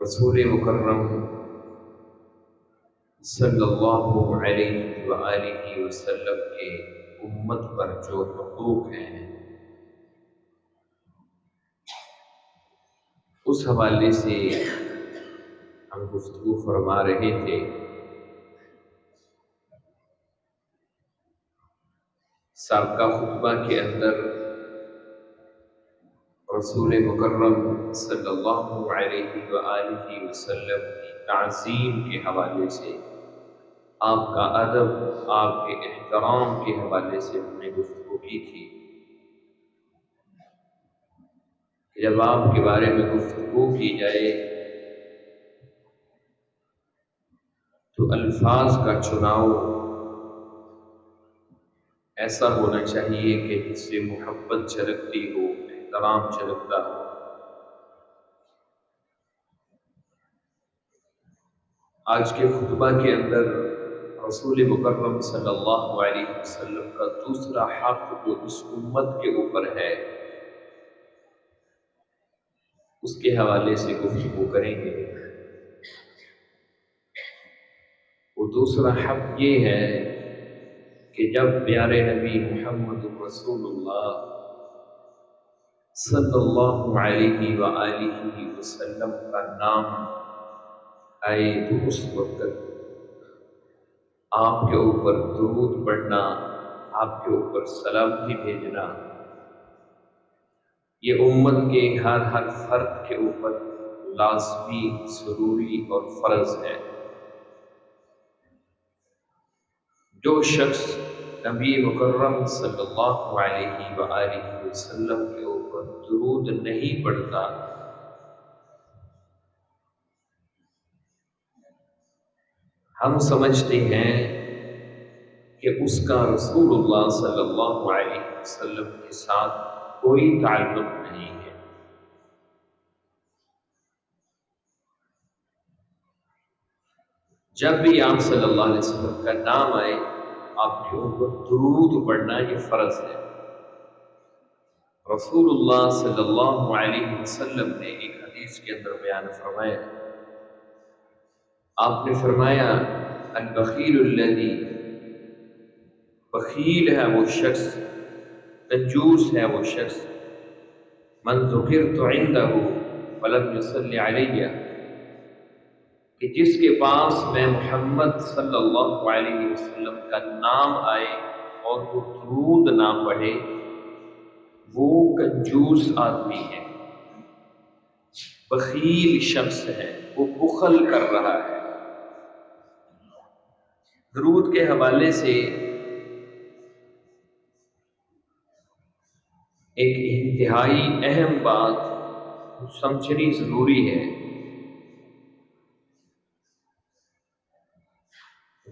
رسول مکرم صلی اللہ علیہ وآلہ وسلم کے امت پر جو حقوق ہیں اس حوالے سے ہم گفتگو فرما رہے تھے۔ سابقہ خطبہ کے اندر رسول مکرم صلی اللہ علیہ وآلہ وسلم کی تعظیم کے حوالے سے، آپ کا ادب، آپ کے احترام کے حوالے سے ہم نے گفتگو کی تھی۔ جب آپ کے بارے میں گفتگو کی جائے تو الفاظ کا چناؤ ایسا ہونا چاہیے کہ جس سے محبت جھلکتی ہو، احترام جھلکتا ہو۔ آج کے خطبہ کے اندر رسول مکرم صلی اللہ علیہ وسلم کا دوسرا حق جو اس امت کے اوپر ہے اس کے حوالے سے گفتگو کریں گے۔ وہ دوسرا حق یہ ہے کہ جب پیارے نبی محمد رسول اللہ صلی اللہ علیہ وآلہ وسلم کا نام آئے تو اس وقت آپ کے اوپر درود پڑھنا، آپ کے اوپر سلامتی بھیجنا، یہ امت کے ہر فرد کے اوپر لازمی، ضروری اور فرض ہے۔ جو شخص نبی مکرم صلی اللہ علیہ وآلہ وسلم کے اوپر درود نہیں پڑھتا ہم سمجھتے ہیں کہ اس کا رسول اللہ صلی اللہ علیہ وسلم کے ساتھ کوئی تعلق نہیں ہے۔ جب بھی آپ صلی اللہ علیہ وسلم کا نام آئے آپ کے اوپر درود پڑھنا یہ فرض ہے۔ رسول اللہ صلی اللہ علیہ وسلم نے ایک حدیث کے اندر بیان فرمایا، آپ نے فرمایا البخیل الذی، بخیل ہے وہ شخص، کنجوس ہے وہ شخص، من ذکرت عنده ولم يصلی علیہ، کہ جس کے پاس میں محمد صلی اللہ علیہ وسلم کا نام آئے اور وہ درود نہ پڑھے وہ کنجوس آدمی ہے، بخیل شخص ہے، وہ بخل کر رہا ہے۔ درود کے حوالے سے ایک انتہائی اہم بات سمجھنی ضروری ہے۔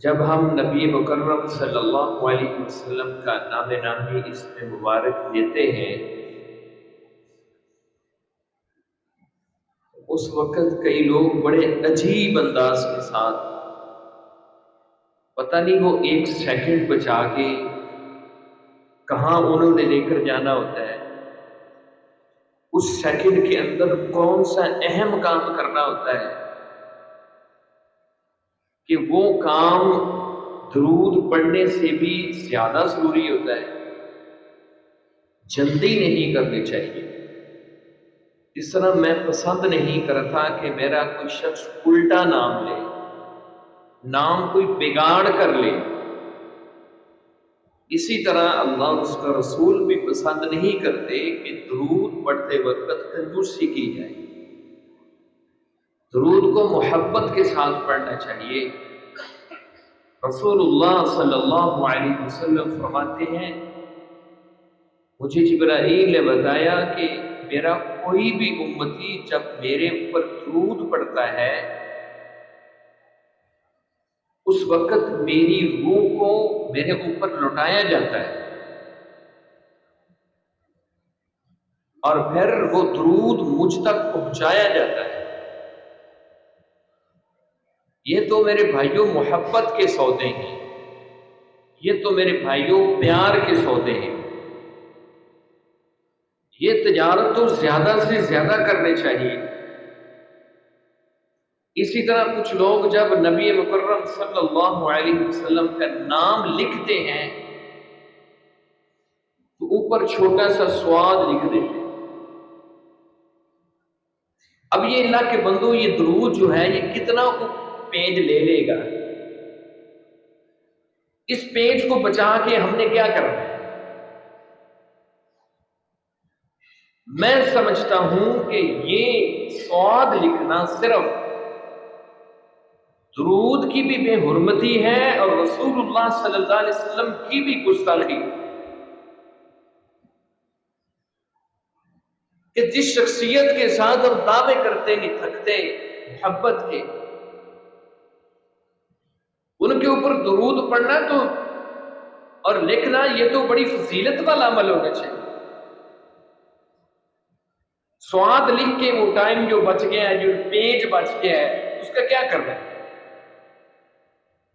جب ہم نبی مکرم صلی اللہ علیہ وسلم کا نام نامی اسم مبارک لیتے ہیں اس وقت کئی لوگ بڑے عجیب انداز کے ساتھ، پتہ نہیں وہ ایک سیکنڈ بچا کے کہاں انہوں نے لے کر جانا ہوتا ہے، اس سیکنڈ کے اندر کون سا اہم کام کرنا ہوتا ہے کہ وہ کام درود پڑھنے سے بھی زیادہ ضروری ہوتا ہے، جلدی نہیں کرنی چاہیے۔ اس طرح میں پسند نہیں کرتا کہ میرا کوئی شخص الٹا نام لے، نام کوئی بگاڑ کر لے، اسی طرح اللہ اس کا رسول بھی پسند نہیں کرتے کہ درود پڑھتے وقت کنجوسی کی جائے۔ درود کو محبت کے ساتھ پڑھنا چاہیے۔ رسول اللہ صلی اللہ علیہ وسلم فرماتے ہیں، مجھے جبرائیل نے بتایا کہ میرا کوئی بھی امتی جب میرے اوپر درود پڑھتا ہے اس وقت میری روح کو میرے اوپر لوٹایا جاتا ہے اور پھر وہ درود مجھ تک پہنچایا جاتا ہے۔ یہ تو میرے بھائیوں محبت کے سودے ہیں، یہ تو میرے بھائیوں پیار کے سودے ہیں، یہ تجارت تو زیادہ سے زیادہ کرنی چاہیے۔ اسی طرح کچھ لوگ جب نبی مکرم صلی اللہ علیہ وسلم کا نام لکھتے ہیں تو اوپر چھوٹا سا سواد لکھ دیتے ہیں۔ اب یہ اللہ کے بندو، یہ درود جو ہے یہ کتنا پیج لے لے گا؟ اس پیج کو بچا کے ہم نے کیا کرنا ہے؟ میں سمجھتا ہوں کہ یہ سواد لکھنا صرف درود کی بھی بے حرمتی ہے اور رسول اللہ صلی اللہ علیہ وسلم کی بھی گستاخی، کہ جس شخصیت کے ساتھ ہم دعوے کرتے نہیں تھکتے محبت کے، ان کے اوپر درود پڑھنا تو اور لکھنا یہ تو بڑی فضیلت والا عمل ہونا چاہیے۔ سواد لکھ کے وہ ٹائم جو بچ گیا ہے، جو پیج بچ گیا ہے، اس کا کیا کرنا ہے؟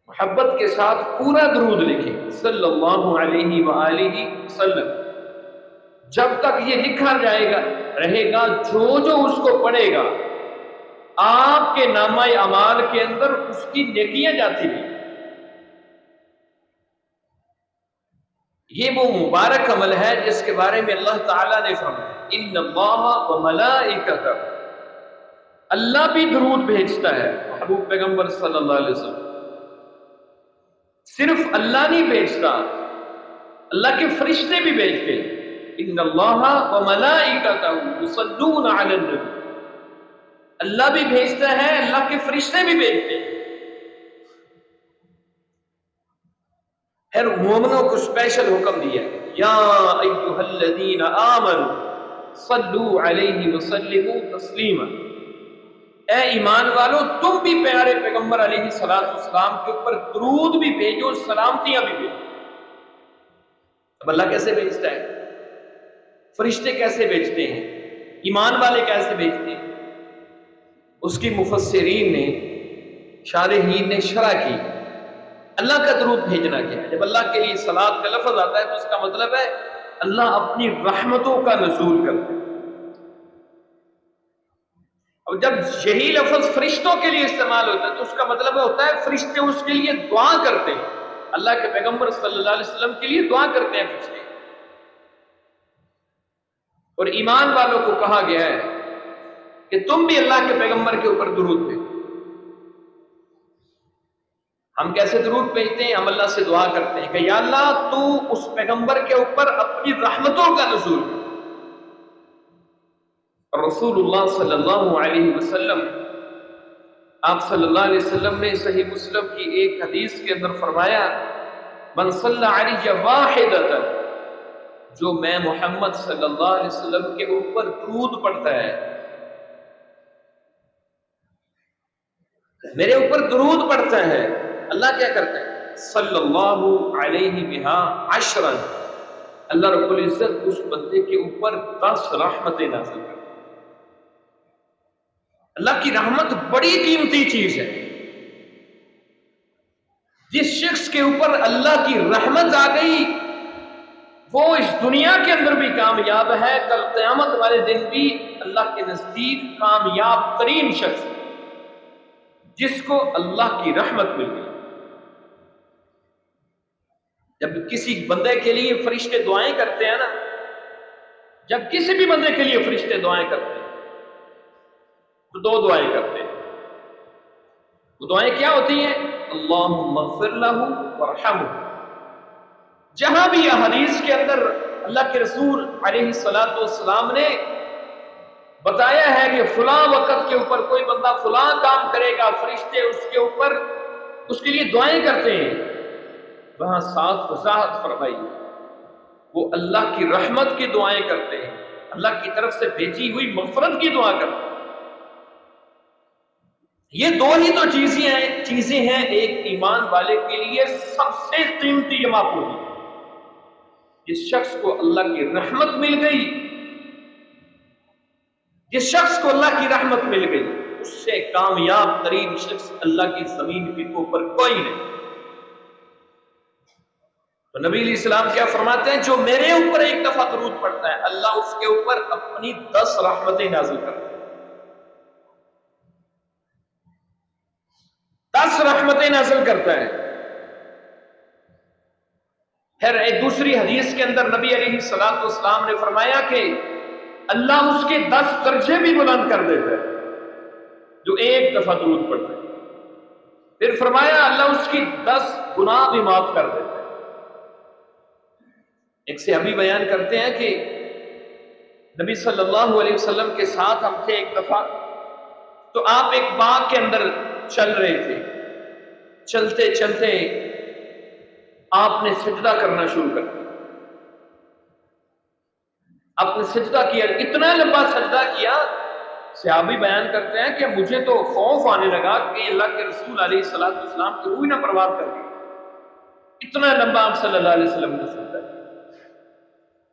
محبت کے ساتھ پورا درود لکھیں صلی اللہ علیہ وآلہ وسلم۔ جب تک یہ لکھا جائے گا رہے گا، جو اس کو پڑھے گا آپ کے نامہ اعمال کے اندر اس کی نیکیاں جاتی رہیں۔ یہ وہ مبارک عمل ہے جس کے بارے میں اللہ تعالیٰ نے فرمایا ان اللہ و ملائکتہ، اللہ بھی درود بھیجتا ہے محبوب پیغمبر صلی اللہ علیہ وسلم۔ صرف اللہ نہیں بھیجتا، اللہ کے فرشتے بھی بھیجتے ہیں۔ ان اللہ و ملائکتہ یصلون علی النبی، اللہ بھی بھیجتا ہے، اللہ کے فرشتے بھی بھیجتے ہیں۔ پھر مومنوں کو اسپیشل حکم دیا یا ایھا الذین آمنوا صلوا علیہ وسلموا تسلیما، اے ایمان والو تم بھی پیارے پیغمبر علیہ السلام کے اوپر درود بھی بھیجو، سلامتیاں بھی بھیجو۔ اب اللہ کیسے بھیجتا ہے؟ فرشتے کیسے بھیجتے ہیں؟ ایمان والے کیسے بھیجتے ہیں؟ اس کی مفسرین نے، شارحین نے شرح کی اللہ کا درود بھیجنا کیا ہے۔ جب اللہ کے لیے صلوات کا لفظ آتا ہے تو اس کا مطلب ہے اللہ اپنی رحمتوں کا نزول کرتا ہے۔ اور جب یہی لفظ فرشتوں کے لیے استعمال ہوتا ہے تو اس کا مطلب ہوتا ہے فرشتے اس کے لیے دعا کرتے ہیں، اللہ کے پیغمبر صلی اللہ علیہ وسلم کے لیے دعا کرتے ہیں فرشتے۔ اور ایمان والوں کو کہا گیا ہے کہ تم بھی اللہ کے پیغمبر کے اوپر درود بھیجو۔ ہم کیسے درود بھیجتے ہیں؟ ہم اللہ سے دعا کرتے ہیں کہ یا اللہ تو اس پیغمبر کے اوپر اپنی رحمتوں کا نزول کر۔ رسول اللہ صلی اللہ علیہ وسلم، آپ صلی اللہ علیہ وسلم نے صحیح مسلم کی ایک حدیث کے اندر فرمایا من صلی علی واحدۃ، جو میں محمد صلی اللہ علیہ وسلم کے اوپر درود پڑھتا ہے، میرے اوپر درود پڑھتا ہے، اللہ کیا کرتا ہے؟ صلی اللہ علیہ بہا عشرا، اللہ رب العزت اس بندے کے اوپر 10 رحمتیں نازل کرتا ہے۔ اللہ کی رحمت بڑی قیمتی چیز ہے۔ جس شخص کے اوپر اللہ کی رحمت آ گئی وہ اس دنیا کے اندر بھی کامیاب ہے، کل قیامت والے دن بھی اللہ کے نزدیک کامیاب ترین شخص جس کو اللہ کی رحمت مل گئی۔ جب کسی بندے کے لیے فرشتے دعائیں کرتے ہیں نا، جب کسی بھی بندے کے لیے فرشتے دعائیں کرتے ہیں تو 2 دعائیں کرتے ہیں۔ وہ دعائیں کیا ہوتی ہیں؟ اللہم اغفر لہ وارحمہ۔ جہاں بھی احادیث کے اندر اللہ کے رسول علیہ السلام نے بتایا ہے کہ فلاں وقت کے اوپر کوئی بندہ فلاں کام کرے گا، فرشتے اس کے اوپر اس کے لیے دعائیں کرتے ہیں، وہاں صاف وضاحت فرمائی وہ اللہ کی رحمت کی دعائیں کرتے ہیں، اللہ کی طرف سے بھیجی ہوئی مغفرت کی دعا کرتے ہیں۔ یہ 2 ہی تو چیزیں ہیں ایک ایمان والے کے لیے سب سے قیمتی جمع پوری۔ جس شخص کو اللہ کی رحمت مل گئی، جس شخص کو اللہ کی رحمت مل گئی، اس سے کامیاب ترین شخص اللہ کی زمین کے اوپر کوئی نہیں۔ تو نبی علیہ السلام کیا فرماتے ہیں؟ جو میرے اوپر ایک دفعہ درود پڑھتا ہے اللہ اس کے اوپر اپنی 10 رحمتیں نازل کرتا ہے۔ 10 رحمتیں نازل کرتا ہے۔ پھر ایک دوسری حدیث کے اندر نبی علیہ الصلوۃ والسلام نے فرمایا کہ اللہ اس کے 10 درجے بھی بلند کر دیتا ہے جو ایک دفعہ درود پڑھتا ہے۔ پھر فرمایا اللہ اس کی 10 گناہ بھی معاف کر دیتا ہے۔ ایک صحابی بیان کرتے ہیں کہ نبی صلی اللہ علیہ وسلم کے ساتھ ہم تھے ایک دفعہ، تو آپ ایک باغ کے اندر چل رہے تھے، چلتے چلتے آپ نے سجدہ کرنا شروع کر دیا۔ آپ نے سجدہ کیا، اتنا لمبا سجدہ کیا، صحابی بیان کرتے ہیں کہ مجھے تو خوف آنے لگا کہ اللہ کے رسول علیہ الصلوۃ والسلام کی روح نہ پرواز کر گئی، اتنا لمبا آپ صلی اللہ علیہ وسلم نے سجدہ کیا۔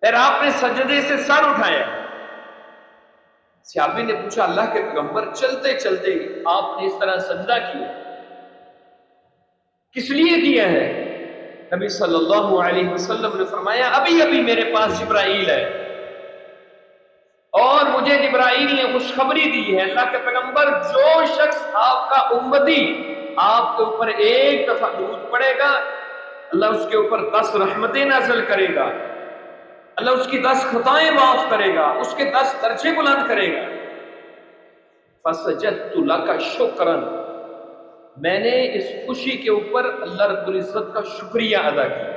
پھر آپ نے سجدے سے سر اٹھایا۔ صحابی نے پوچھا اللہ کے پیغمبر چلتے چلتے آپ نے اس طرح سجدہ کیا، کس لیے کیا ہے؟ نبی صلی اللہ علیہ وسلم نے فرمایا ابھی ابھی میرے پاس جبرائیل ہے اور مجھے جبرائیل نے خوشخبری دی ہے اللہ کے پیغمبر جو شخص آپ کا امتی آپ کے اوپر ایک دفعہ درود پڑے گا اللہ اس کے اوپر 10 رحمتیں نازل کرے گا، اللہ اس کی 10 خطائیں معاف کرے گا، اس کے 10 درجے بلند کرے گا۔ فسجدت لک شکرا، میں نے اس خوشی کے اوپر اللہ رب العزت کا شکریہ ادا کیا۔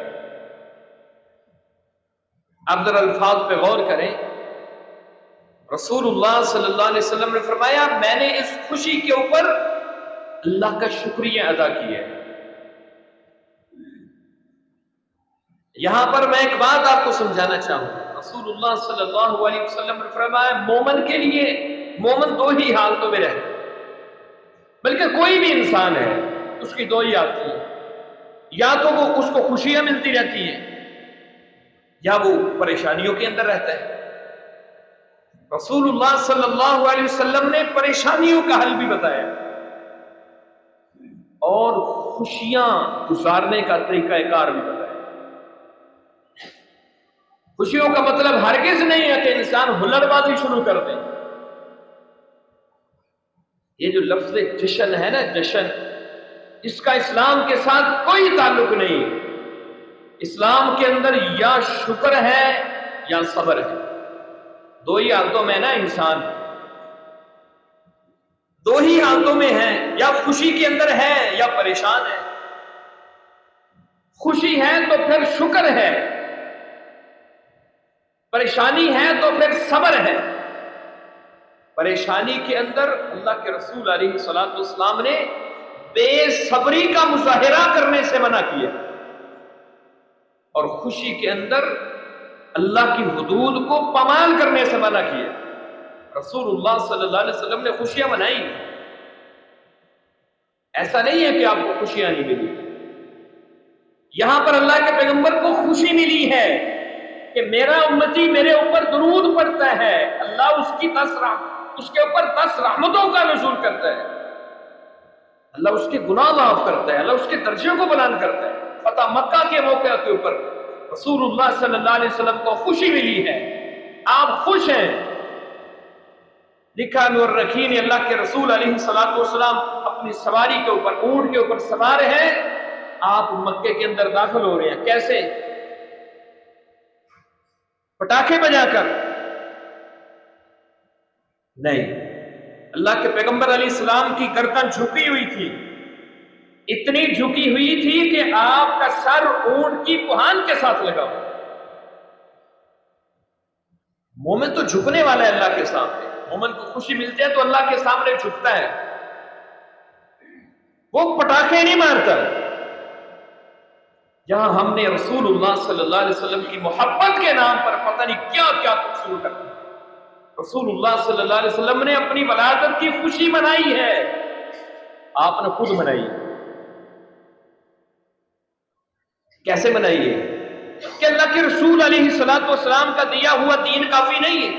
آپ ذرا الفاظ پہ غور کریں، رسول اللہ صلی اللہ علیہ وسلم نے فرمایا میں نے اس خوشی کے اوپر اللہ کا شکریہ ادا کیا ہے۔ یہاں پر میں ایک بات آپ کو سمجھانا چاہوں گا، رسول اللہ صلی اللہ علیہ وسلم نے فرمایا مومن کے لیے، مومن 2 ہی حالتوں میں رہتا ہے، بلکہ کوئی بھی انسان ہے اس کی 2 ہی حالتیں ہیں، یا تو وہ اس کو خوشیاں ملتی رہتی ہیں یا وہ پریشانیوں کے اندر رہتا ہے۔ رسول اللہ صلی اللہ علیہ وسلم نے پریشانیوں کا حل بھی بتایا اور خوشیاں گزارنے کا طریقہ کار بھی بتایا۔ خوشیوں کا مطلب ہرگز نہیں ہے کہ انسان ہلڑ بازی شروع کر دے۔ یہ جو لفظ جشن ہے نا، جشن، اس کا اسلام کے ساتھ کوئی تعلق نہیں ہے۔ اسلام کے اندر یا شکر ہے یا صبر ہے، 2 ہی حالتوں میں نا انسان، 2 ہی حالتوں میں ہے، یا خوشی کے اندر ہے یا پریشان ہے۔ خوشی ہے تو پھر شکر ہے، پریشانی ہے تو پھر صبر ہے۔ پریشانی کے اندر اللہ کے رسول علیہ الصلوۃ والسلام نے بے صبری کا مظاہرہ کرنے سے منع کیا، اور خوشی کے اندر اللہ کی حدود کو پامال کرنے سے منع کیا۔ رسول اللہ صلی اللہ علیہ وسلم نے خوشیاں منائی، ایسا نہیں ہے کہ آپ کو خوشیاں نہیں ملی۔ یہاں پر اللہ کے پیغمبر کو خوشی ملی ہے کہ میرا امتی میرے اوپر درود پڑتا ہے، اللہ اس کی 10 اس کے اوپر 10 رحمتوں کا نزول کرتا ہے، اللہ اس کے گناہ معاف کرتا ہے، اللہ اس کے درجوں کو بلند کرتا ہے۔ فتح مکہ کے موقع کے اوپر رسول اللہ صلی اللہ علیہ وسلم کو خوشی ملی ہے، آپ خوش ہیں۔ لکھا نور رکھی نے اللہ کے رسول علیہ الصلوۃ والسلام اپنی سواری کے اوپر، اونٹ کے اوپر سوار ہیں، آپ مکے کے اندر داخل ہو رہے ہیں، کیسے؟ پٹاخے بجا کر نہیں، اللہ کے پیغمبر علیہ السلام کی گردن جھکی ہوئی تھی، اتنی جھکی ہوئی تھی کہ آپ کا سر اونٹ کی کوہان کے ساتھ لگا ہوا۔ مومن تو جھکنے والا ہے اللہ کے سامنے، مومن کو خوشی ملتی ہے تو اللہ کے سامنے جھکتا ہے، وہ پٹاخے نہیں مارتا۔ جہاں ہم نے رسول اللہ صلی اللہ علیہ وسلم کی محبت کے نام پر پتہ نہیں کیا کیا کچھ شروع کر دیا۔ رسول اللہ صلی اللہ علیہ وسلم نے اپنی ولادت کی خوشی منائی ہے، آپ نے خود منائی ہے۔ کیسے منائی ہے؟ کہ اللہ کے رسول علیہ الصلوۃ والسلام کا دیا ہوا دین کافی نہیں ہے،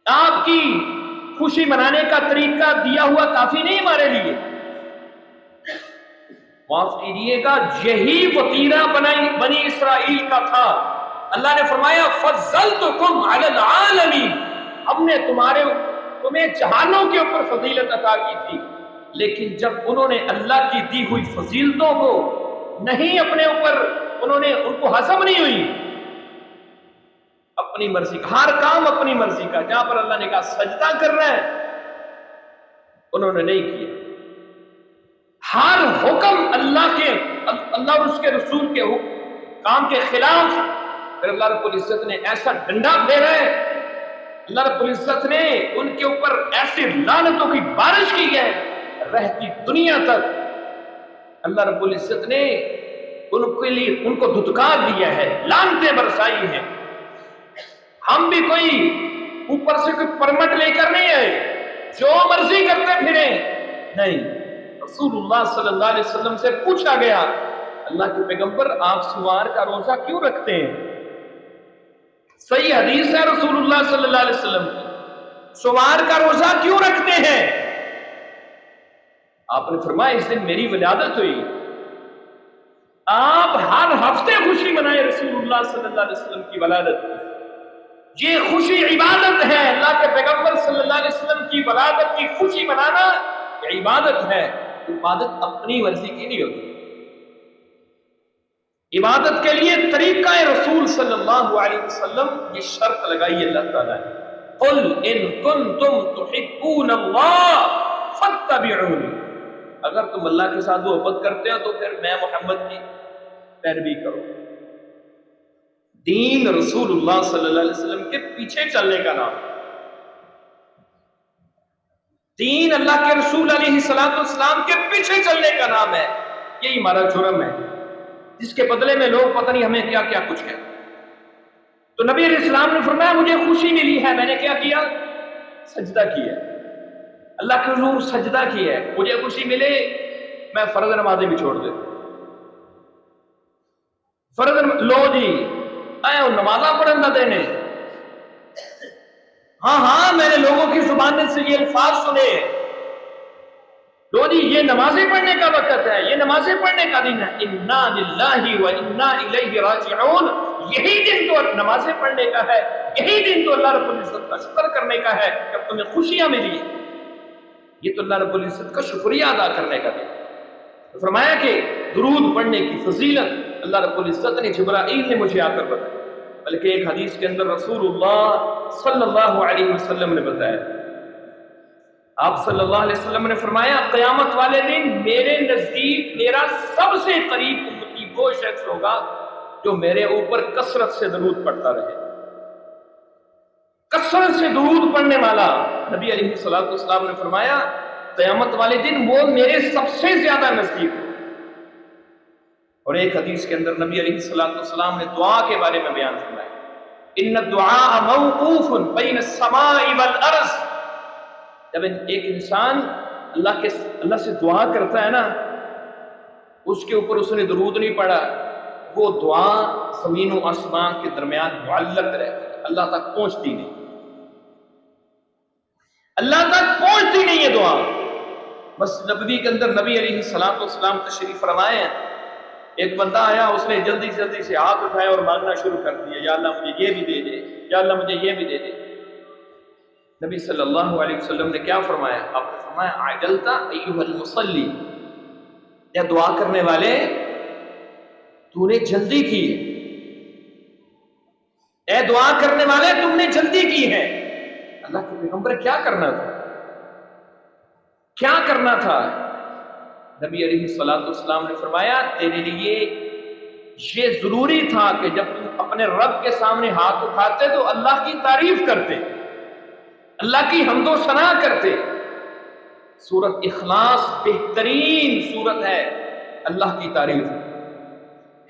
آپ کی خوشی منانے کا طریقہ دیا ہوا کافی نہیں ہمارے لیے۔ معاف کیجیے گا، یہی وتیرہ بنی اسرائیل کا تھا۔ اللہ نے فرمایا فضلتکم علی العالمین، ہم نے تمہیں جہانوں کے اوپر فضیلت عطا کی تھی، لیکن جب انہوں نے اللہ کی دی ہوئی فضیلتوں کو نہیں اپنے اوپر ان کو ہضم نہیں ہوئی، اپنی مرضی کا ہر کام اپنی مرضی کا، جہاں پر اللہ نے کہا سجدہ کر رہا ہے انہوں نے نہیں کیا، ہر حکم اللہ اور اس کے رسول کے کام کے خلاف، پھر اللہ رب العزت نے ایسا ڈنڈا پھیرا ہے، اللہ رب العزت نے ان کے اوپر ایسے لعنتوں کی بارش کی ہے رہتی دنیا تک، اللہ رب العزت نے ان کو دھتکار دیا ہے، لعنتیں برسائی ہیں۔ ہم بھی کوئی اوپر سے کوئی پرمٹ لے کر نہیں آئے جو مرضی کرتے پھریں، نہیں، رسول اللہ صلی اللہ علیہ وسلم سے پوچھا گیا اللہ کے پیغمبر آپ سوار کا روزہ کیوں رکھتے ہیں؟ صحیح حدیث ہے رسول اللہ صلی اللہ علیہ وسلم کی، سوار کا روزہ کیوں رکھتے ہیں؟ آپ نے فرمایا اس دن میری ولادت ہوئی۔ آپ ہر ہفتے خوشی منائے رسول اللہ صلی اللہ علیہ وسلم کی ولادت کی، یہ خوشی عبادت ہے، اللہ کے پیغمبر صلی اللہ علیہ وسلم کی ولادت کی خوشی منانا یہ عبادت ہے، عبادت اپنی مرضی کی نہیں ہوتی، عبادت کے لیے طریقہ رسول صلی اللہ علیہ وسلم یہ شرط لگائی اللہ تعالیٰ نے، قل ان کنتم تحبون اللہ فاتبعونی، اگر تم اللہ کے ساتھ محبت کرتے ہو تو پھر میں محمد کی پیروی کرو۔ دین رسول اللہ صلی اللہ علیہ وسلم کے پیچھے چلنے کا نام، دین اللہ کے رسول علیہ السلام کے پیچھے چلنے کا نام ہے، یہی ہمارا جرم ہے جس کے بدلے میں لوگ پتہ نہیں ہمیں کیا کیا کچھ کہتے۔ تو نبی علیہ السلام نے فرمایا مجھے خوشی ملی ہے، میں نے کیا کیا؟ سجدہ کیا، اللہ کے حضور سجدہ کیا ہے، مجھے خوشی ملے میں فرض نمازیں بھی چھوڑ دے، لو جی آئے وہ نمازاں پڑھن نہ دینے، ہاں میں نے لوگوں کی زبان سے یہ الفاظ سنے، لو جی یہ نمازیں پڑھنے کا وقت ہے، یہ نمازیں پڑھنے کا دن ہے، انا للہ و انا الیہ راجعون، یہی دن تو نمازیں پڑھنے کا ہے، یہی دن تو اللہ رب العزت کا شکر کرنے کا ہے جب تمہیں خوشیاں ملی، یہ تو اللہ رب العزت کا شکریہ ادا کرنے کا دن۔ فرمایا کہ درود پڑھنے کی فضیلت اللہ رب العزت نے جبرائیل نے مجھے آ کر بتائی، بلکہ ایک حدیث کے اندر رسول اللہ صلی اللہ علیہ وسلم نے بتایا، آپ صلی اللہ علیہ وسلم نے فرمایا قیامت والے دن میرے نزدیک میرا سب سے قریب امتی وہ شخص ہوگا جو میرے اوپر کثرت سے درود پڑھتا رہے، کثرت سے درود پڑھنے والا، نبی علیہ السلام نے فرمایا قیامت والے دن وہ میرے سب سے زیادہ نزدیک ہو۔ اور ایک حدیث کے اندر نبی علیہ السلام نے دعا کے بارے میں بیان فرمایا، ان الدعاء موقوف بین السماء والارض، جب ایک انسان اللہ سے دعا کرتا ہے نا، اس کے اوپر اس نے درود نہیں پڑھا، وہ دعا زمین و آسمان کے درمیان معلق رہتی، اللہ تک پہنچتی نہیں، اللہ تک پہنچتی نہیں یہ دعا۔ مسجد نبوی کے اندر نبی علیہ السلام تشریف فرمائے ہیں، ایک بندہ آیا، اس نے جلدی سے ہاتھ اٹھائے اور مانگنا شروع کر دیا، یا اللہ مجھے یہ بھی دے دے، یا اللہ مجھے یہ بھی دے دے۔ نبی صلی اللہ علیہ وسلم نے کیا فرمایا؟ آپ نے فرمایا عجلتا ایھا المصلی، یا دعا کرنے والے تو نے جلدی کی ہے، اے دعا کرنے والے تم نے جلدی کی ہے۔ اللہ کے پیغمبر کیا کرنا تھا؟ کیا کرنا تھا؟ نبی علیہ السلام نے فرمایا تیرے لیے یہ ضروری تھا کہ جب تم اپنے رب کے سامنے ہاتھ اٹھاتے تو اللہ کی تعریف کرتے، اللہ کی حمد و ثنا کرتے۔ سورۃ اخلاص بہترین سورت ہے اللہ کی تعریف،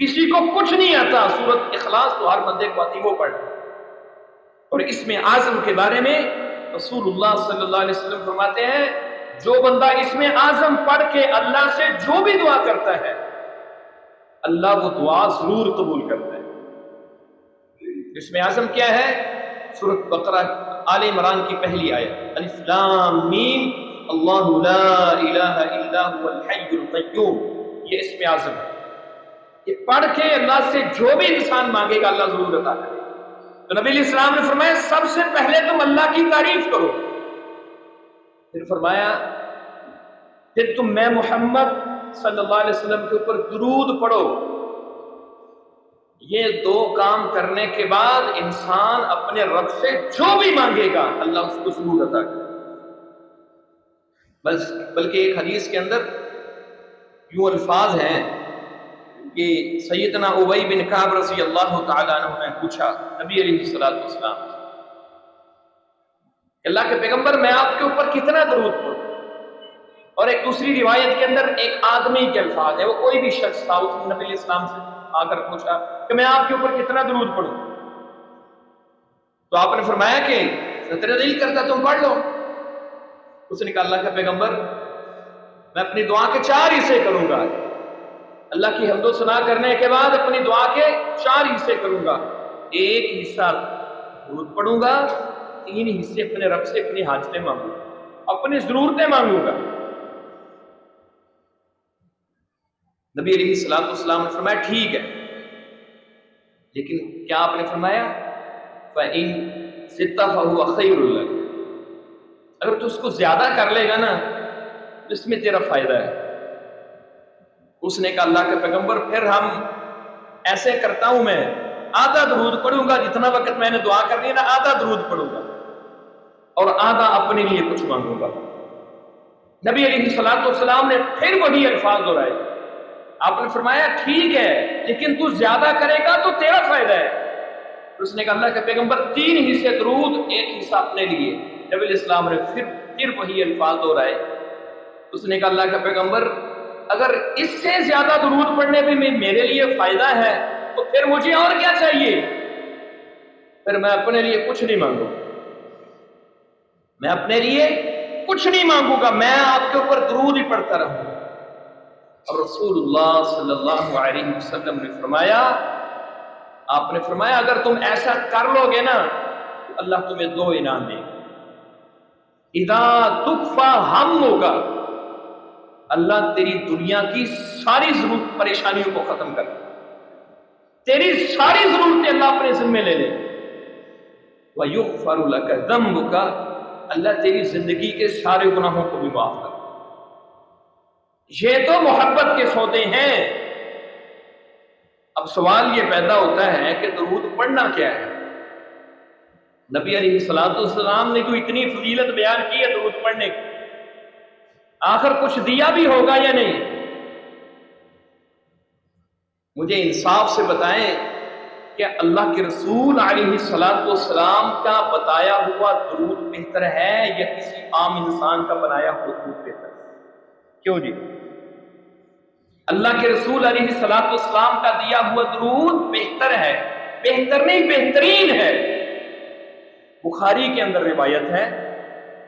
کسی کو کچھ نہیں آتا، سورۃ اخلاص تو ہر بندے کو آتی، وہ پڑھ۔ اور اس میں اعظم کے بارے میں رسول اللہ صلی اللہ علیہ وسلم فرماتے ہیں جو بندہ اس میں اعظم پڑھ کے اللہ سے جو بھی دعا کرتا ہے اللہ وہ دعا ضرور قبول کرتا ہے۔ اس میں اعظم کیا ہے؟ سورۃ بقرہ آل عمران کی پہلی آیت، الف لام میم اللہ لا الہ الا هو الحی القیوم، یہ اس میں اعظم ہے، یہ پڑھ کے اللہ سے جو بھی انسان مانگے گا اللہ ضرور عطا کرے۔ تو نبی علیہ السلام نے فرمایا سب سے پہلے تم اللہ کی تعریف کرو، پھر فرمایا پھر تم میں محمد صلی اللہ علیہ وسلم کے اوپر درود پڑھو۔ یہ دو کام کرنے کے بعد انسان اپنے رب سے جو بھی مانگے گا اللہ اس کو ضرور عطا کرے۔ بلکہ ایک حدیث کے اندر یوں الفاظ ہیں کہ سیدنا ابی بن کعب رضی اللہ تعالیٰ عنہ نے پوچھا نبی علیہ الصلوۃ والسلام کہ اللہ کے پیغمبر میں آپ کے اوپر کتنا درود پڑھوں؟ اور ایک دوسری روایت کے اندر ایک آدمی کے الفاظ ہے، وہ کوئی بھی شخص تھا، اس نے نبی علیہ السلام سے آ کر پوچھا کہ میں آپ کے اوپر کتنا درود پڑھوں؟ تو آپ نے فرمایا کہ تیرا دل کرتا تم پڑھ لو۔ اس نے کہا اللہ کا پیغمبر میں اپنی دعا کے 4 حصے کروں گا، اللہ کی حمد و ثنا کرنے کے بعد اپنی دعا کے 4 حصے کروں گا، ایک حصہ درود پڑھوں گا، 3 حصے اپنے رب سے اپنی حاجتیں مانگوں گا، اپنی ضرورتیں مانگوں گا۔ نبی علیہ الصلوۃ والسلام نے فرمایا ٹھیک ہے، لیکن کیا آپ نے فرمایا فَإِن زِدْتَ فَهُوَ خَيْرٌ لَكَ، اگر تو اس کو زیادہ کر لے گا نا اس میں تیرا فائدہ ہے۔ اس نے کہا اللہ کے پیغمبر پھر ہم ایسے کرتا ہوں، میں آدھا درود پڑھوں گا، جتنا وقت میں نے دعا کرنی ہے نا آدھا درود پڑھوں گا اور آدھا اپنے لیے کچھ مانگوں گا۔ نبی علیہ الصلوۃ والسلام نے پھر وہی الفاظ دہرائے، آپ نے فرمایا ٹھیک ہے لیکن تو زیادہ کرے گا تو تیرا فائدہ ہے۔ اس نے کہا اللہ کے پیغمبر 3 حصے درود، 1 حصہ اپنے لیے۔ نبی علیہ السلام نے پھر وہی الفاظ دہرائے۔ اس نے کہا اللہ کا پیغمبر اگر اس سے زیادہ درود پڑھنے میں میرے لیے فائدہ ہے تو پھر مجھے اور کیا چاہیے؟ پھر میں اپنے لیے کچھ نہیں مانگوں، میں اپنے لیے کچھ نہیں مانگوں گا، میں آپ کے اوپر درود ہی پڑھتا رہوں گا۔ اور رسول اللہ صلی اللہ علیہ وسلم نے فرمایا، آپ نے فرمایا اگر تم ایسا کر لو گے نا تو اللہ تمہیں 2 انعام دے گا۔ اذا تکفا ہمک، اللہ تیری دنیا کی ساری ضرورت پریشانیوں کو ختم کر، تیری ساری ضرورتیں اللہ اپنے ذمے لے لے۔ وَيُغْفَرُ لَكَ ذَنْبُكَ، اللہ تیری زندگی کے سارے گناہوں کو بھی معاف کر۔ یہ تو محبت کے سودے ہیں۔ اب سوال یہ پیدا ہوتا ہے کہ درود پڑھنا کیا ہے؟ نبی علیہ الصلوۃ والسلام نے جو اتنی فضیلت بیان کی ہے درود پڑھنے کی، آخر کچھ دیا بھی ہوگا یا نہیں؟ مجھے انصاف سے بتائیں کہ اللہ کے رسول علیہ الصلوۃ والسلام کا بتایا ہوا درود بہتر ہے یا کسی عام انسان کا بنایا ہوا درود بہتر ہے؟ کیوں جی؟ اللہ کے رسول علیہ الصلوۃ والسلام کا دیا ہوا درود بہتر ہے، بہتر نہیں بہترین ہے۔ بخاری کے اندر روایت ہے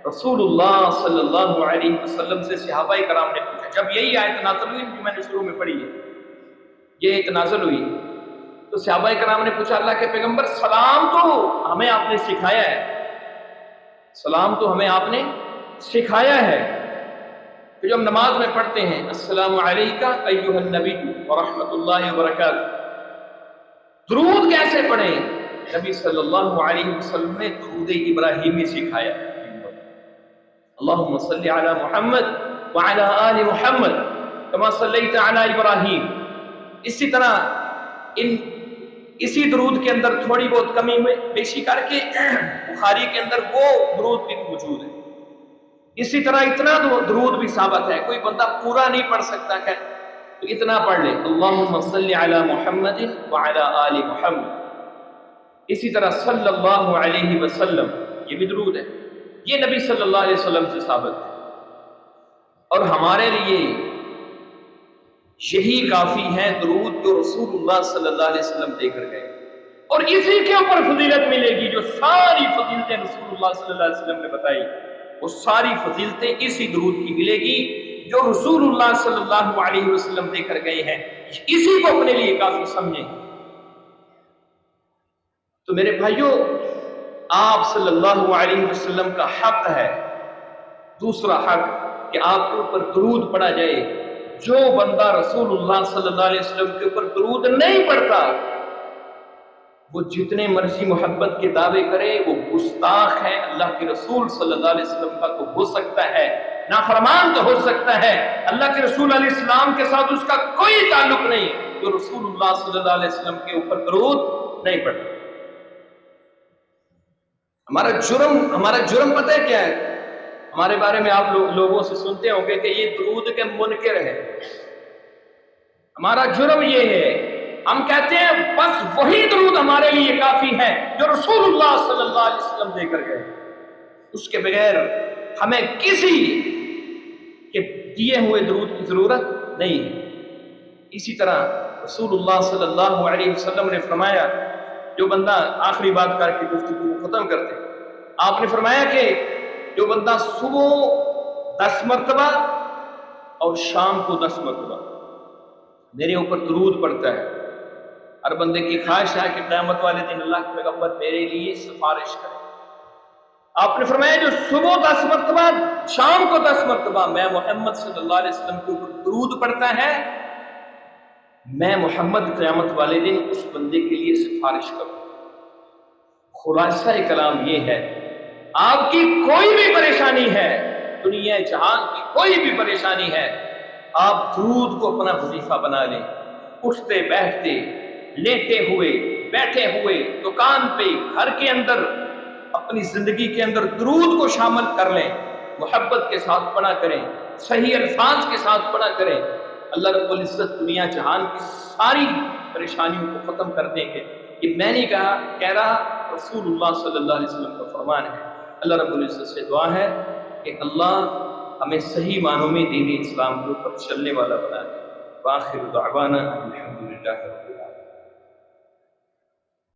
رسول اللہ صلی اللہ علیہ وسلم سے صحابہ کرام نے پوچھا، جب یہی آیت نازل ہوئی جو میں نے شروع میں پڑھی ہے، یہ آیت نازل ہوئی تو صحابہ کرام نے پوچھا اللہ کے پیغمبر سلام تو ہمیں آپ نے سکھایا ہے، سلام تو ہمیں آپ نے سکھایا ہے، تو جب نماز میں پڑھتے ہیں السلام علیکہ ایھا النبی ورحمۃ اللہ وبرکاتہ، درود کیسے پڑھیں؟ نبی صلی اللہ علیہ وسلم نے درود ابراہیمی سکھایا، اللہم صلی علی محمد وعلی آل محمد کما صلیت علی ابراہیم۔ اسی طرح اسی درود کے اندر تھوڑی بہت کمی بیشی کر کے بخاری کے اندر وہ درود بھی موجود ہے۔ اسی طرح اتنا درود بھی ثابت ہے، کوئی بندہ پورا نہیں پڑھ سکتا کہ تو اتنا پڑھ لے اللہم صلی علی محمد وعلی آل محمد۔ اسی طرح صلی اللہ علیہ وسلم، یہ بھی درود ہے، یہ نبی صلی اللہ علیہ وسلم سے ثابت ہے، اور ہمارے لیے یہی کافی ہے درود جو رسول اللہ صلی اللہ علیہ وسلم دے کر گئے، اور اسی کے اوپر فضیلت ملے گی۔ جو ساری فضیلتیں رسول اللہ صلی اللہ علیہ وسلم نے بتائی وہ ساری فضیلتیں اسی درود کی ملے گی جو رسول اللہ صلی اللہ علیہ وسلم دے کر گئے ہیں، اسی کو اپنے لیے کافی سمجھیں۔ تو میرے بھائیوں، آپ صلی اللہ علیہ وسلم کا حق ہے، دوسرا حق کہ آپ کے اوپر درود پڑھا جائے۔ جو بندہ رسول اللہ صلی اللہ علیہ وسلم کے اوپر درود نہیں پڑھتا وہ جتنے مرضی محبت کے دعوے کرے وہ گستاخ ہے۔ اللہ کے رسول صلی اللہ علیہ وسلم کا تو ہو سکتا ہے نافرمان تو ہو سکتا ہے، اللہ کے رسول علیہ السلام کے ساتھ اس کا کوئی تعلق نہیں جو رسول اللہ صلی اللہ علیہ وسلم کے اوپر درود نہیں پڑھتا۔ ہمارا جرم پتہ ہے کیا ہے؟ ہمارے بارے میں آپ لوگوں سے سنتے ہوں گے کہ یہ درود کے منکر ہیں۔ ہمارا جرم یہ ہے، ہم کہتے ہیں بس وہی درود ہمارے لیے کافی ہے جو رسول اللہ صلی اللہ علیہ وسلم دے کر گئے، اس کے بغیر ہمیں کسی کے دیے ہوئے درود کی ضرورت نہیں ہے۔ اسی طرح رسول اللہ صلی اللہ علیہ وسلم نے فرمایا، جو بندہ آخری بات کر کے گفتگو کو ختم کرتے، آپ نے فرمایا کہ جو بندہ صبح 10 مرتبہ اور شام کو 10 مرتبہ میرے اوپر درود پڑھتا ہے، ہر بندے کی خواہش ہے کہ قیامت والے دن اللہ کے پیغمبر میرے لیے سفارش کرے۔ آپ نے فرمایا جو صبح 10 مرتبہ شام کو 10 مرتبہ میں محمد صلی اللہ علیہ وسلم کے اوپر درود پڑھتا ہے، میں محمد قیامت والے دن اس بندے کے لیے سفارش کروں۔ خلاصہ کلام یہ ہے، آپ کی کوئی بھی پریشانی ہے، دنیا جہان کی کوئی بھی پریشانی ہے، آپ درود کو اپنا وظیفہ بنا لیں، اٹھتے بیٹھتے، لیٹے ہوئے، بیٹھے ہوئے، دکان پہ، گھر کے اندر، اپنی زندگی کے اندر درود کو شامل کر لیں، محبت کے ساتھ پڑھا کریں، صحیح الفاظ کے ساتھ پڑھا کریں، اللہ رب العزت دنیا جہان کی ساری پریشانیوں کو ختم کر دیں گے۔ یہ میں نہیں کہہ رہا، رسول اللہ صلی اللہ علیہ وسلم کا فرمان ہے۔ اللہ رب العزت سے دعا ہے کہ اللہ ہمیں صحیح معنوں میں دین اسلام کے اوپر چلنے والا بنا دے۔ وآخر دعوانا الحمدللہ۔